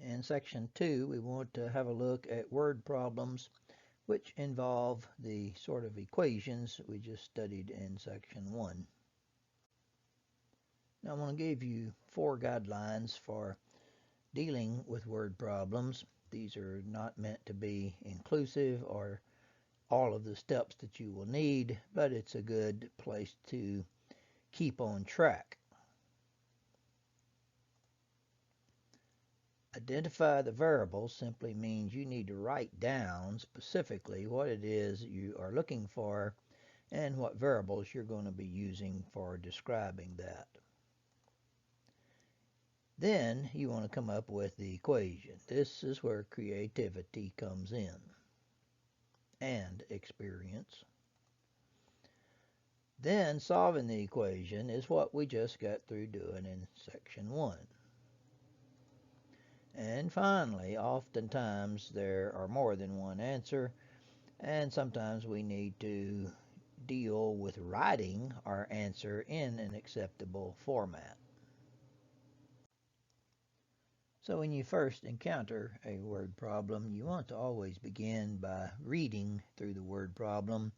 In section 2, we want to have a look at word problems which involve the sort of equations we just studied in section 1. Now, I want to give you 4 guidelines for dealing with word problems. These are not meant to be inclusive or all of the steps that you will need, but it's a good place to keep on track. Identify the variables simply means you need to write down specifically what it is you are looking for and what variables you're going to be using for describing that. Then you want to come up with the equation. This is where creativity comes in and experience. Then solving the equation is what we just got through doing in section 1. And finally, oftentimes there are more than one answer, and sometimes we need to deal with writing our answer in an acceptable format. So when you first encounter a word problem, you want to always begin by reading through the word problem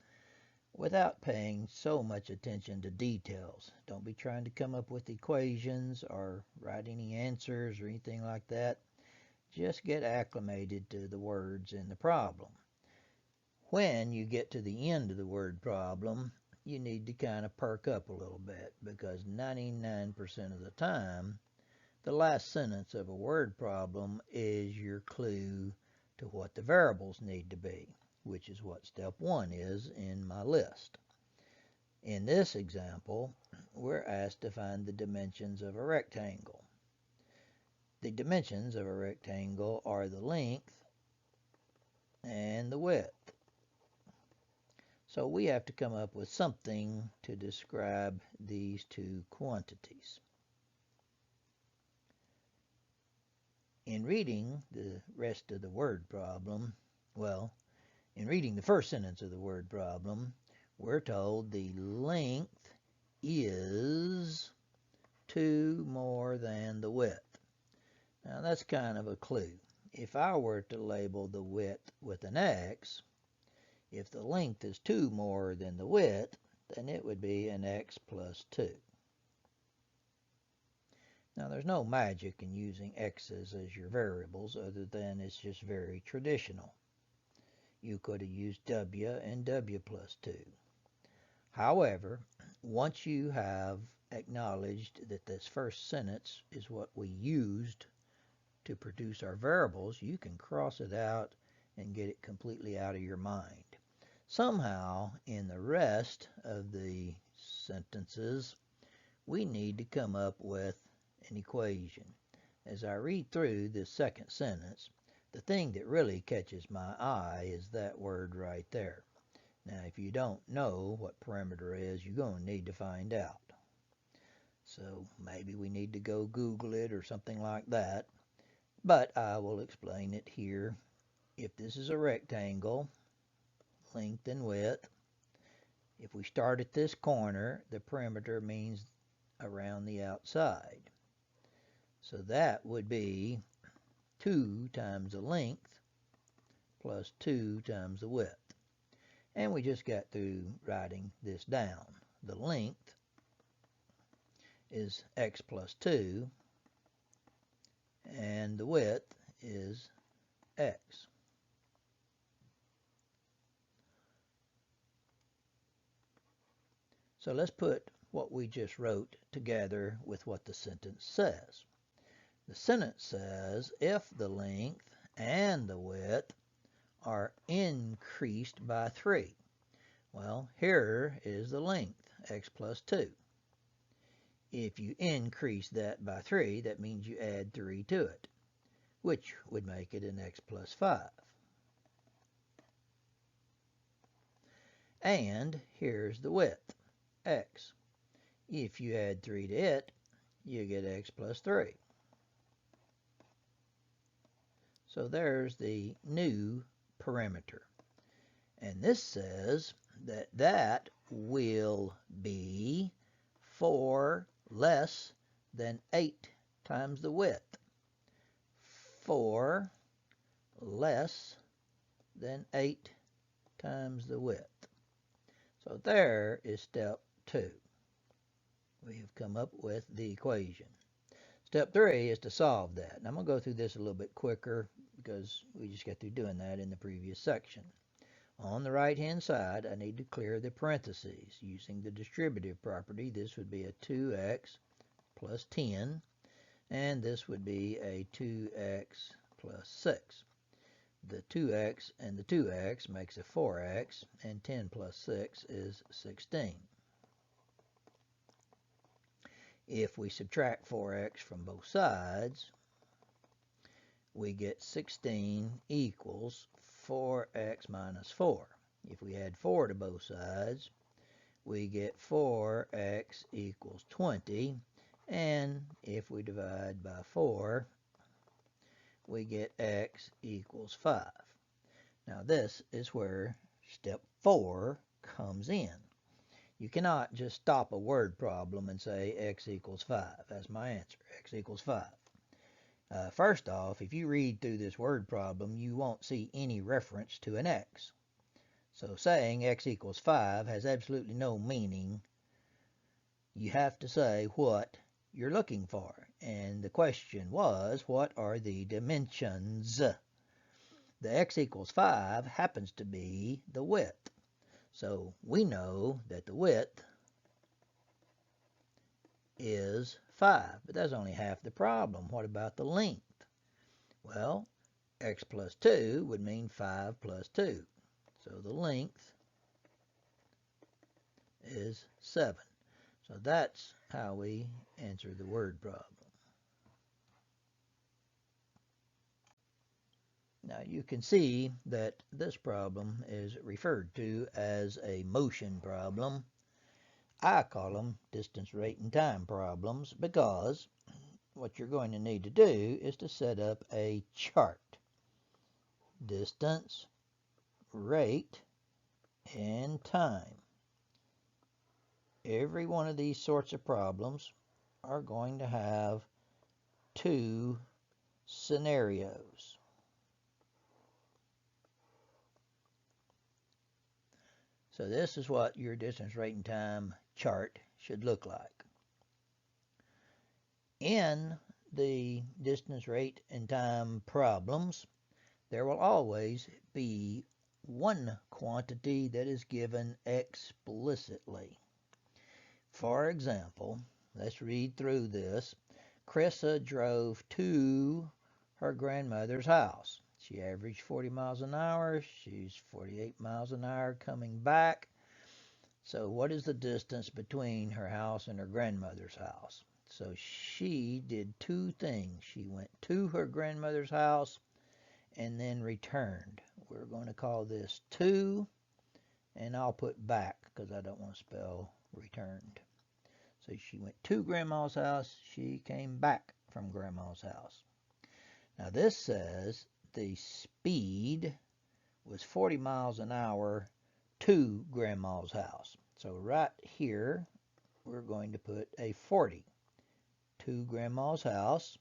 without paying so much attention to details. Don't be trying to come up with equations or write any answers or anything like that. Just get acclimated to the words in the problem. When you get to the end of the word problem, you need to kind of perk up a little bit, because 99% of the time, the last sentence of a word problem is your clue to what the variables need to be, which is what step 1 is in my list. In this example, we're asked to find the dimensions of a rectangle. The dimensions of a rectangle are the length and the width. So we have to come up with something to describe these two quantities. In reading the rest of the word problem, in reading the first sentence of the word problem, we're told the length is 2 more than the width. Now that's kind of a clue. If I were to label the width with an X, if the length is 2 more than the width, then it would be an X plus 2. Now there's no magic in using X's as your variables, other than it's just very traditional. You could have used W and W plus 2. However, once you have acknowledged that this first sentence is what we used to produce our variables, you can cross it out and get it completely out of your mind. Somehow, in the rest of the sentences, we need to come up with an equation. As I read through this second sentence, the thing that really catches my eye is that word right there. Now, if you don't know what perimeter is, you're going to need to find out. So maybe we need to go Google it or something like that. But I will explain it here. If this is a rectangle, length and width, if we start at this corner, the perimeter means around the outside. So that would be 2 times the length plus 2 times the width. And we just got through writing this down. The length is X plus 2, and the width is X. So let's put what we just wrote together with what the sentence says. The sentence says, if the length and the width are increased by 3. Well, here is the length, X plus 2. If you increase that by 3, that means you add 3 to it, which would make it an X plus 5. And here's the width, X. If you add 3 to it, you get X plus 3. So there's the new perimeter. And this says that that will be 4 less than 8 times the width. 4 less than 8 times the width. So there is step 2. We have come up with the equation. Step 3 is to solve that. And I'm going to go through this a little bit quicker because we just got through doing that in the previous section. On the right-hand side, I need to clear the parentheses. Using the distributive property, this would be a 2x plus 10, and this would be a 2x plus 6. The 2x and the 2x makes a 4x, and 10 plus 6 is 16. If we subtract 4x from both sides, we get 16 equals 4x minus 4. If we add 4 to both sides, we get 4x equals 20. And if we divide by 4, we get x equals 5. Now this is where step 4 comes in. You cannot just stop a word problem and say x equals 5. That's my answer. X equals 5. First off, if you read through this word problem, you won't see any reference to an x. So saying x equals 5 has absolutely no meaning. You have to say what you're looking for. And the question was, what are the dimensions? The x equals 5 happens to be the width. So we know that the width is 5, but that's only half the problem. What about the length? Well, x plus 2 would mean 5 plus 2. So the length is 7. So that's how we answer the word problem. Now you can see that this problem is referred to as a motion problem. I call them distance, rate, and time problems because what you're going to need to do is to set up a chart. Distance, rate, and time. Every one of these sorts of problems are going to have 2 scenarios. So this is what your distance, rate, and time chart should look like. In the distance, rate, and time problems, there will always be one quantity that is given explicitly. For example, let's read through this. Chrissa drove to her grandmother's house. She averaged 40 miles an hour. She's 48 miles an hour coming back. So what is the distance between her house and her grandmother's house? So she did 2 things. She went to her grandmother's house and then returned. We're going to call this 2, and I'll put back because I don't want to spell returned. So she went to Grandma's house. She came back from Grandma's house. Now this says the speed was 40 miles an hour to Grandma's house. So right here, we're going to put a 40 to Grandma's house,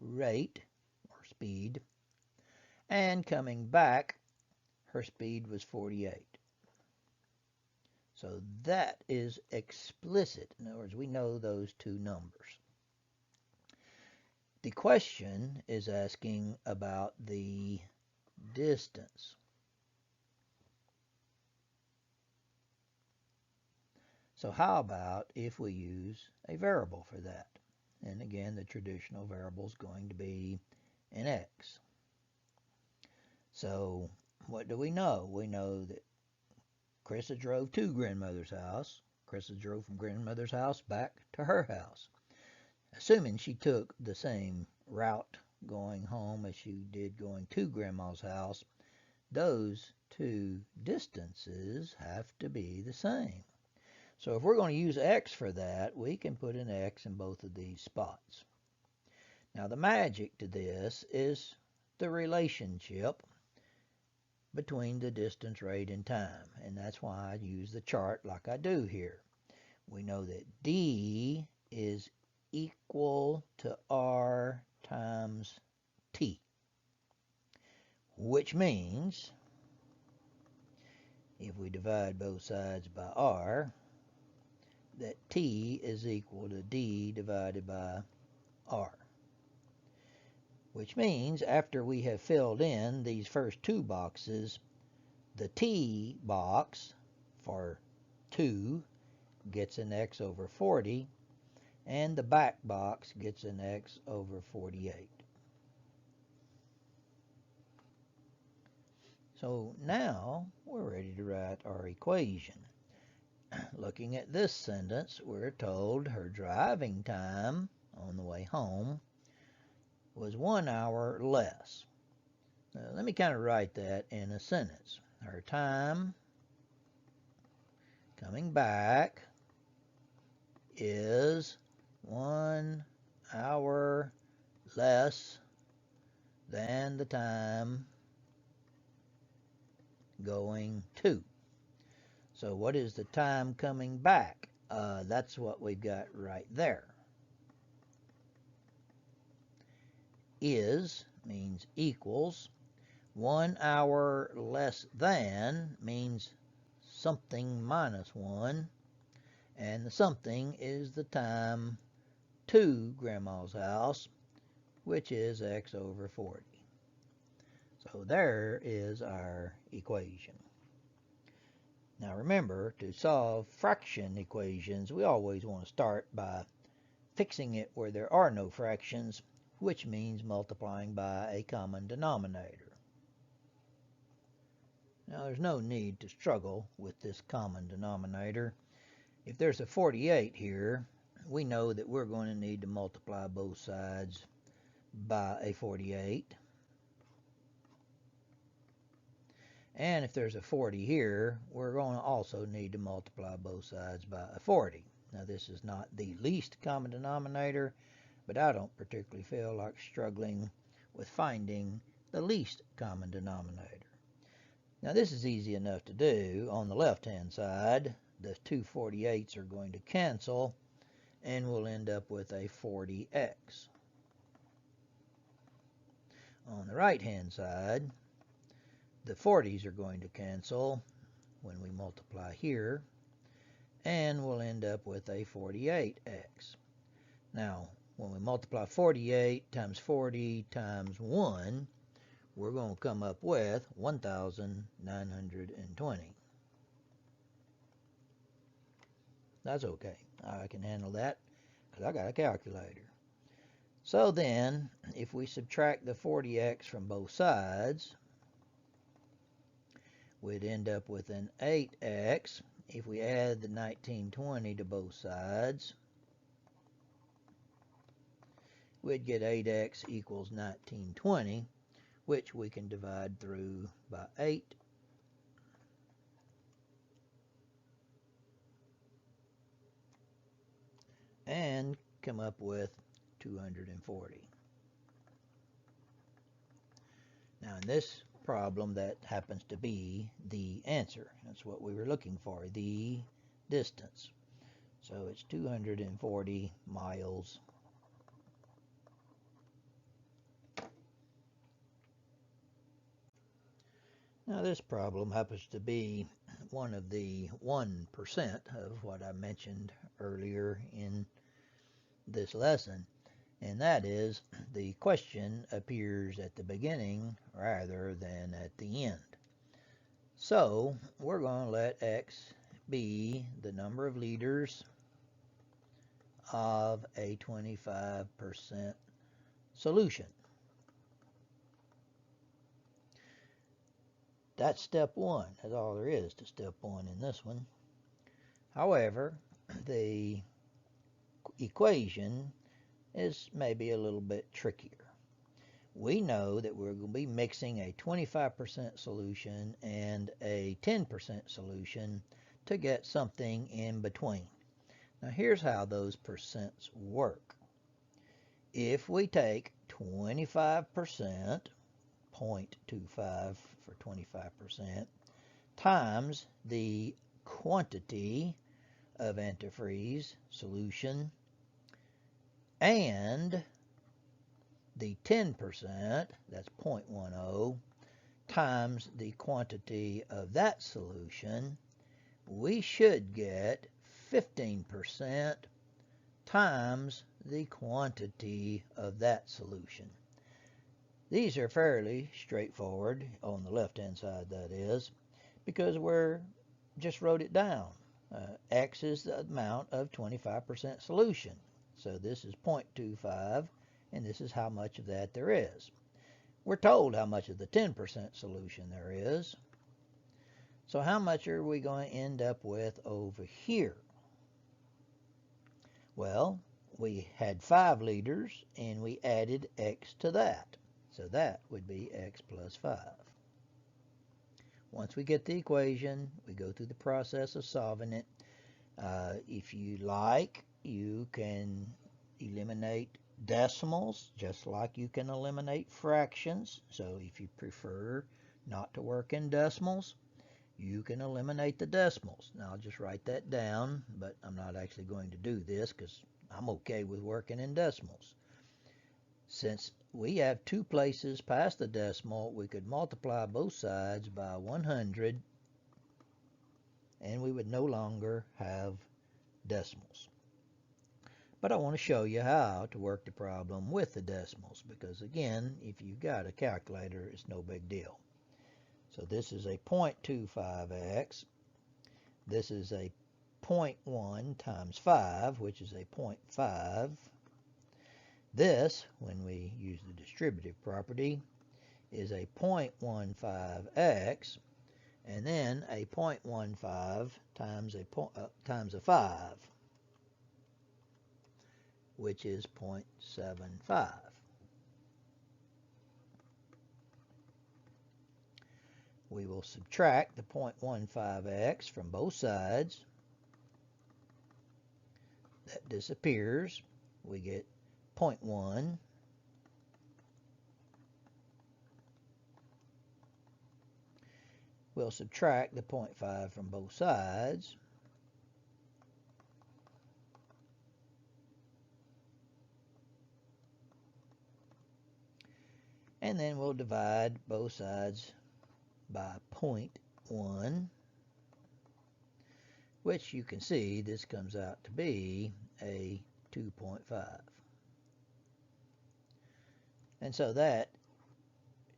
rate or speed, and coming back, her speed was 48. So that is explicit. In other words, we know those 2 numbers. The question is asking about the distance. So how about if we use a variable for that? And again, the traditional variable is going to be an x. So what do we know? We know that Chrissa drove to grandmother's house. Chrissa drove from grandmother's house back to her house. Assuming she took the same route going home as she did going to grandma's house, those 2 distances have to be the same. So if we're going to use x for that, we can put an x in both of these spots. Now the magic to this is the relationship between the distance, rate, and time. And that's why I use the chart like I do here. We know that d is equal to r times t. which means if we divide both sides by r, that t is equal to d divided by r. Which means after we have filled in these first two boxes, the t box for 2 gets an x over 40, and the back box gets an x over 48. So now we're ready to write our equation. Looking at this sentence, we're told her driving time on the way home was 1 hour less. Now, let me kind of write that in a sentence. Her time coming back is 1 hour less than the time going to. So what is the time coming back? That's what we've got right there. Is means equals. 1 hour less than means something minus 1. And the something is the time to Grandma's house, which is x over 40. So there is our equation. Now remember, to solve fraction equations, we always want to start by fixing it where there are no fractions, which means multiplying by a common denominator. Now there's no need to struggle with this common denominator. If there's a 48 here, we know that we're going to need to multiply both sides by a 48. And if there's a 40 here, we're going to also need to multiply both sides by a 40. Now this is not the least common denominator, but I don't particularly feel like struggling with finding the least common denominator. Now this is easy enough to do. On the left-hand side, the two 48s are going to cancel, and we'll end up with a 40x. On the right-hand side, the 40s are going to cancel when we multiply here, and we'll end up with a 48x. Now, when we multiply 48 times 40 times 1, we're going to come up with 1,920. That's okay. I can handle that because I got a calculator. So then, if we subtract the 40x from both sides, we'd end up with an 8x. If we add the 1920 to both sides, we'd get 8x equals 1920, which we can divide through by 8. And come up with 240. Now in this problem, that happens to be the answer. That's what we were looking for, the distance. So it's 240 miles. Now this problem happens to be one of the 1% of what I mentioned earlier in this lesson, and that is the question appears at the beginning rather than at the end. So we're going to let x be the number of liters of a 25% solution. That's step 1. That's all there is to step 1 in this one. However, the equation is maybe a little bit trickier. We know that we're going to be mixing a 25% solution and a 10% solution to get something in between. Now here's how those percents work. If we take 25%, 0.25 for 25%, times the quantity of antifreeze solution and the 10%, that's 0.10, times the quantity of that solution, we should get 15% times the quantity of that solution. These are fairly straightforward on the left-hand side, that is, because we're just wrote it down. X is the amount of 25% solution. So this is 0.25, and this is how much of that there is. We're told how much of the 10% solution there is. So how much are we going to end up with over here? Well, we had 5 liters, and we added X to that. So that would be X plus 5. Once we get the equation, we go through the process of solving it. If you like, you can eliminate decimals just like you can eliminate fractions. So if you prefer not to work in decimals, you can eliminate the decimals. Now I'll just write that down, but I'm not actually going to do this because I'm okay with working in decimals. Since we have 2 places past the decimal, we could multiply both sides by 100 and we would no longer have decimals. But I want to show you how to work the problem with the decimals, because again, if you've got a calculator, it's no big deal. So this is a 0.25x. This is a 0.1 times 5, which is a 0.5. This, when we use the distributive property, is a 0.15x, and then a 0.15 times a 5, which is 0.75. We will subtract the 0.15x from both sides. That disappears. We get 0.1. We'll subtract the 0.5 from both sides. And then we'll divide both sides by 0.1, which you can see this comes out to be a 2.5. And so that,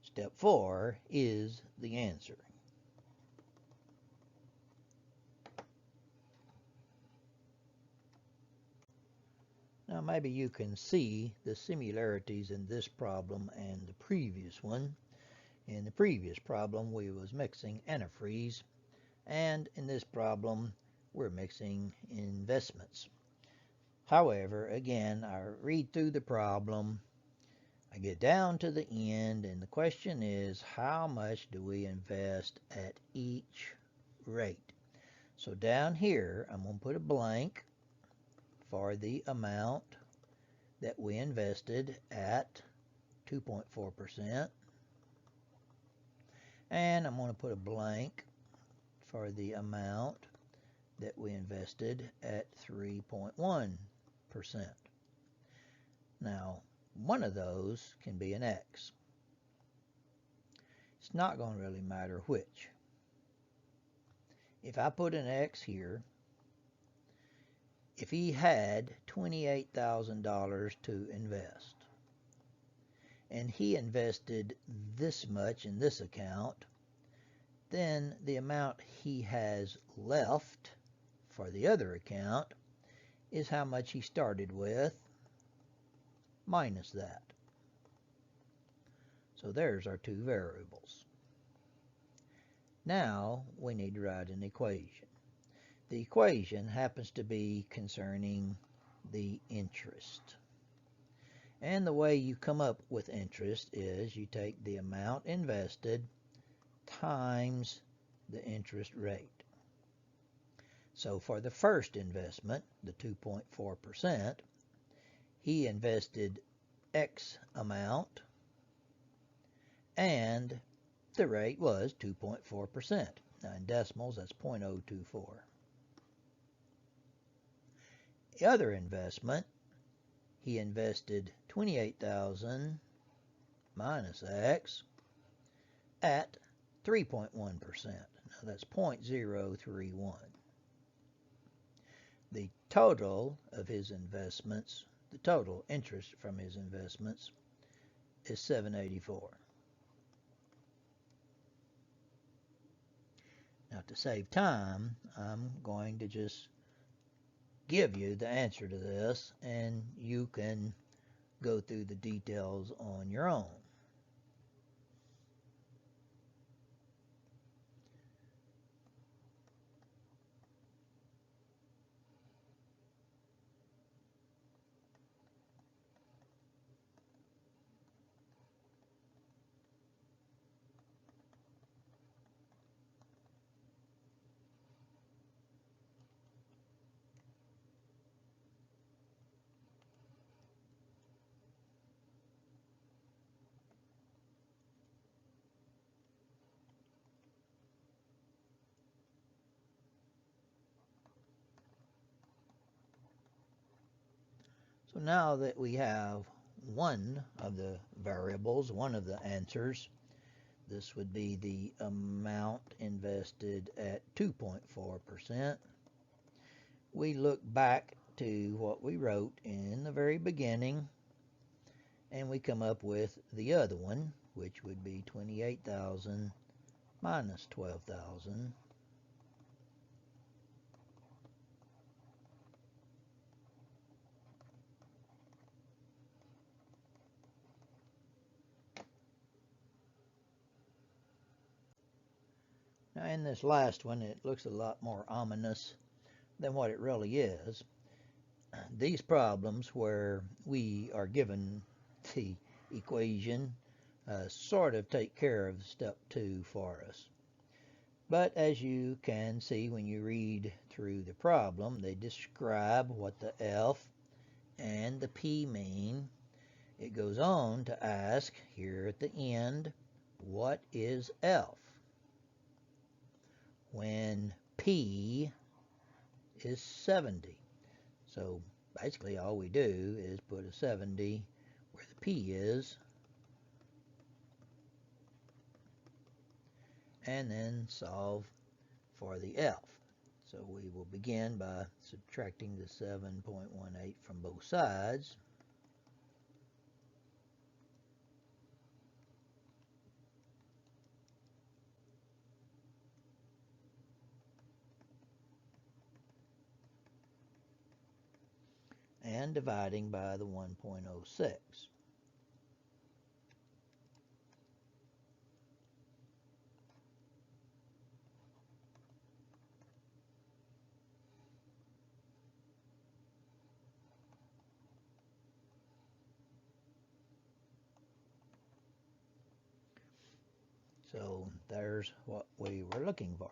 step 4, is the answer. Now maybe you can see the similarities in this problem and the previous one. In the previous problem we was mixing antifreeze, and in this problem we're mixing investments. However, again, I read through the problem, I get down to the end, and the question is, how much do we invest at each rate? So down here I'm going to put a blank for the amount that we invested at 2.4%. And I'm going to put a blank for the amount that we invested at 3.1%. Now, one of those can be an X. It's not going to really matter which. If I put an X here, if he had $28,000 to invest, and he invested this much in this account, then the amount he has left for the other account is how much he started with minus that. So there's our 2 variables. Now we need to write an equation. The equation happens to be concerning the interest. And the way you come up with interest is you take the amount invested times the interest rate. So for the first investment, the 2.4%, he invested X amount, and the rate was 2.4%. Now in decimals, that's 0.024. The other investment, he invested $28,000 minus X at 3.1%. Now that's 0.031. The total of his investments, the total interest from his investments, is $784. Now to save time, I'm going to just give you the answer to this, and you can go through the details on your own. So now that we have one of the variables, one of the answers, this would be the amount invested at 2.4%. We look back to what we wrote in the very beginning, and we come up with the other one, which would be 28,000 minus 12,000. Now in this last one, it looks a lot more ominous than what it really is. These problems where we are given the equation sort of take care of step 2 for us. But as you can see when you read through the problem, they describe what the F and the P mean. It goes on to ask here at the end, what is F? When P is 70. So basically all we do is put a 70 where the P is, and then solve for the F. So we will begin by subtracting the 7.18 from both sides. And dividing by the 1.06. So there's what we were looking for.